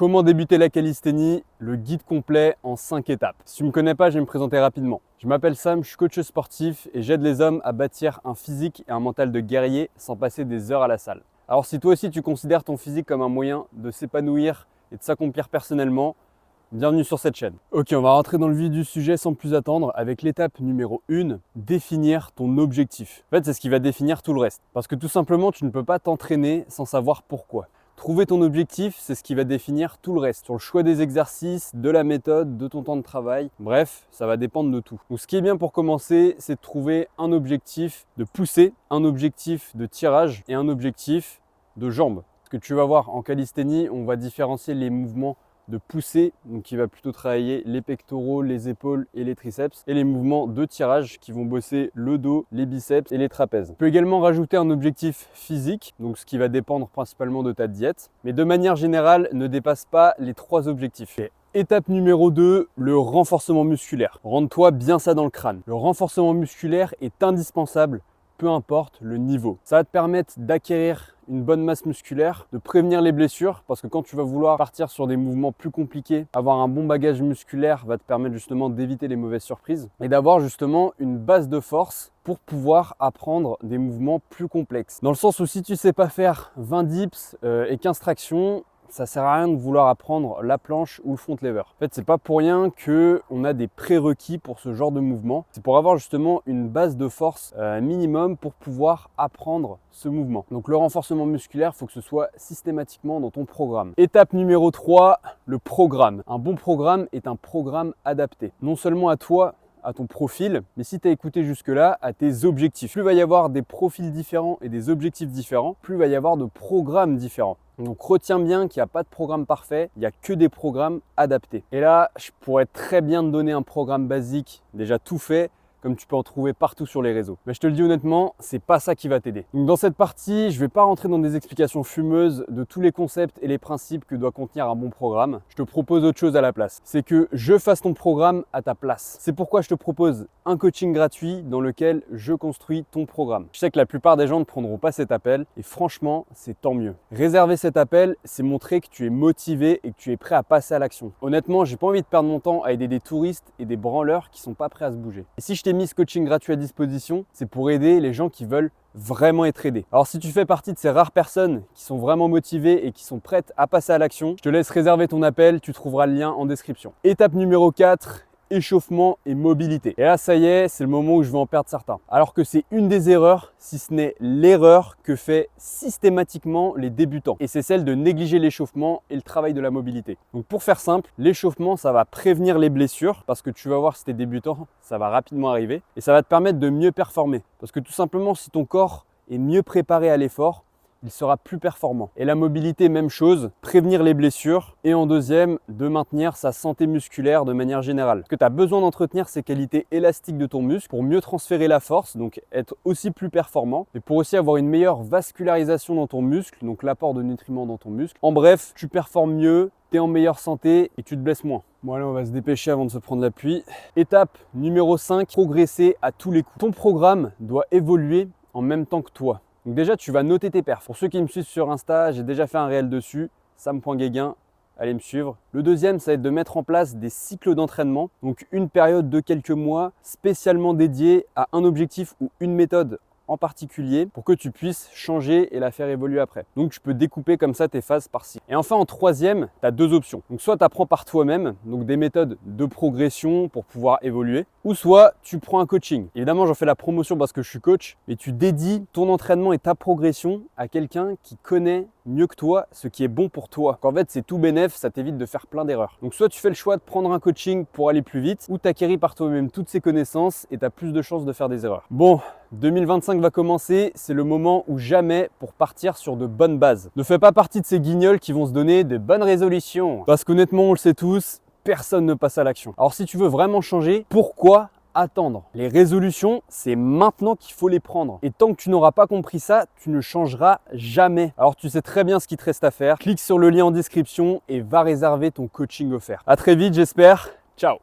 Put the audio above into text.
Comment débuter la calisthénie? Le guide complet en 5 étapes. Si tu ne me connais pas, je vais me présenter rapidement. Je m'appelle Sam, je suis coach sportif et j'aide les hommes à bâtir un physique et un mental de guerrier sans passer des heures à la salle. Alors si toi aussi tu considères ton physique comme un moyen de s'épanouir et de s'accomplir personnellement, bienvenue sur cette chaîne. Ok, on va rentrer dans le vif du sujet sans plus attendre avec l'étape numéro 1, définir ton objectif. En fait, c'est ce qui va définir tout le reste. Parce que tout simplement, tu ne peux pas t'entraîner sans savoir pourquoi. Trouver ton objectif, c'est ce qui va définir tout le reste. Sur le choix des exercices, de la méthode, de ton temps de travail. Bref, ça va dépendre de tout. Donc ce qui est bien pour commencer, c'est de trouver un objectif de poussée, un objectif de tirage et un objectif de jambes. Ce que tu vas voir en calisthénie, on va différencier les mouvements de poussée, donc qui va plutôt travailler les pectoraux, les épaules et les triceps, et les mouvements de tirage qui vont bosser le dos, les biceps et les trapèzes. Tu peux également rajouter un objectif physique, donc ce qui va dépendre principalement de ta diète, mais de manière générale, ne dépasse pas les 3 objectifs. Étape numéro 2, le renforcement musculaire. Rentre-toi bien ça dans le crâne. Le renforcement musculaire est indispensable, peu importe le niveau. Ça va te permettre d'acquérir une bonne masse musculaire, de prévenir les blessures, parce que quand tu vas vouloir partir sur des mouvements plus compliqués, avoir un bon bagage musculaire va te permettre justement d'éviter les mauvaises surprises et d'avoir justement une base de force pour pouvoir apprendre des mouvements plus complexes. Dans le sens où si tu sais pas faire 20 dips et 15 tractions, ça sert à rien de vouloir apprendre la planche ou le front lever. En fait, c'est pas pour rien qu'on a des prérequis pour ce genre de mouvement. C'est pour avoir justement une base de force minimum pour pouvoir apprendre ce mouvement. Donc le renforcement musculaire, il faut que ce soit systématiquement dans ton programme. Étape numéro 3, le programme. Un bon programme est un programme adapté. Non seulement à toi, à ton profil, mais si tu as écouté jusque-là, à tes objectifs. Plus il va y avoir des profils différents et des objectifs différents, plus il va y avoir de programmes différents. Donc retiens bien qu'il n'y a pas de programme parfait, il n'y a que des programmes adaptés. Et là, je pourrais très bien te donner un programme basique, déjà tout fait, comme tu peux en trouver partout sur les réseaux. Mais je te le dis honnêtement, c'est pas ça qui va t'aider. Donc dans cette partie, je vais pas rentrer dans des explications fumeuses de tous les concepts et les principes que doit contenir un bon programme. Je te propose autre chose à la place. C'est que je fasse ton programme à ta place. C'est pourquoi je te propose un coaching gratuit dans lequel je construis ton programme. Je sais que la plupart des gens ne prendront pas cet appel et franchement, c'est tant mieux. Réserver cet appel, c'est montrer que tu es motivé et que tu es prêt à passer à l'action. Honnêtement, j'ai pas envie de perdre mon temps à aider des touristes et des branleurs qui sont pas prêts à se bouger. Et si je t'ai mis ce coaching gratuit à disposition, c'est pour aider les gens qui veulent vraiment être aidés. Alors si tu fais partie de ces rares personnes qui sont vraiment motivées et qui sont prêtes à passer à l'action, je te laisse réserver ton appel, tu trouveras le lien en description. Étape numéro 4, échauffement et mobilité. Et là, ça y est, c'est le moment où je vais en perdre certains. Alors que c'est une des erreurs, si ce n'est l'erreur que fait systématiquement les débutants. Et c'est celle de négliger l'échauffement et le travail de la mobilité. Donc pour faire simple, l'échauffement, ça va prévenir les blessures parce que tu vas voir si tu es débutant, ça va rapidement arriver. Et ça va te permettre de mieux performer. Parce que tout simplement, si ton corps est mieux préparé à l'effort, il sera plus performant. Et la mobilité, même chose, prévenir les blessures et en deuxième, de maintenir sa santé musculaire de manière générale. Parce que tu as besoin d'entretenir ces qualités élastiques de ton muscle pour mieux transférer la force, donc être aussi plus performant, et pour aussi avoir une meilleure vascularisation dans ton muscle, donc l'apport de nutriments dans ton muscle. En bref, tu performes mieux, tu es en meilleure santé et tu te blesses moins. Bon allez, on va se dépêcher avant de se prendre la pluie. Étape numéro 5, progresser à tous les coups. Ton programme doit évoluer en même temps que toi. Donc déjà, tu vas noter tes perfs. Pour ceux qui me suivent sur Insta, j'ai déjà fait un réel dessus, sam.guéguin, allez me suivre. Le deuxième, ça va être de mettre en place des cycles d'entraînement, donc une période de quelques mois spécialement dédiée à un objectif ou une méthode en particulier pour que tu puisses changer et la faire évoluer après. Donc tu peux découper comme ça tes phases par cycle. Et enfin en troisième, tu as 2 options. Donc soit tu apprends par toi-même, donc des méthodes de progression pour pouvoir évoluer, ou soit tu prends un coaching. Évidemment j'en fais la promotion parce que je suis coach, mais tu dédies ton entraînement et ta progression à quelqu'un qui connaît mieux que toi ce qui est bon pour toi. En fait c'est tout bénef, ça t'évite de faire plein d'erreurs. Donc soit tu fais le choix de prendre un coaching pour aller plus vite, ou tu acquéris par toi-même toutes ces connaissances et tu as plus de chances de faire des erreurs. Bon, 2025 va commencer, c'est le moment ou jamais pour partir sur de bonnes bases. Ne fais pas partie de ces guignols qui vont se donner de bonnes résolutions. Parce qu'honnêtement, on le sait tous, personne ne passe à l'action. Alors si tu veux vraiment changer, pourquoi attendre? Les résolutions, c'est maintenant qu'il faut les prendre. Et tant que tu n'auras pas compris ça, tu ne changeras jamais. Alors tu sais très bien ce qu'il te reste à faire. Clique sur le lien en description et va réserver ton coaching offert. À très vite, j'espère. Ciao!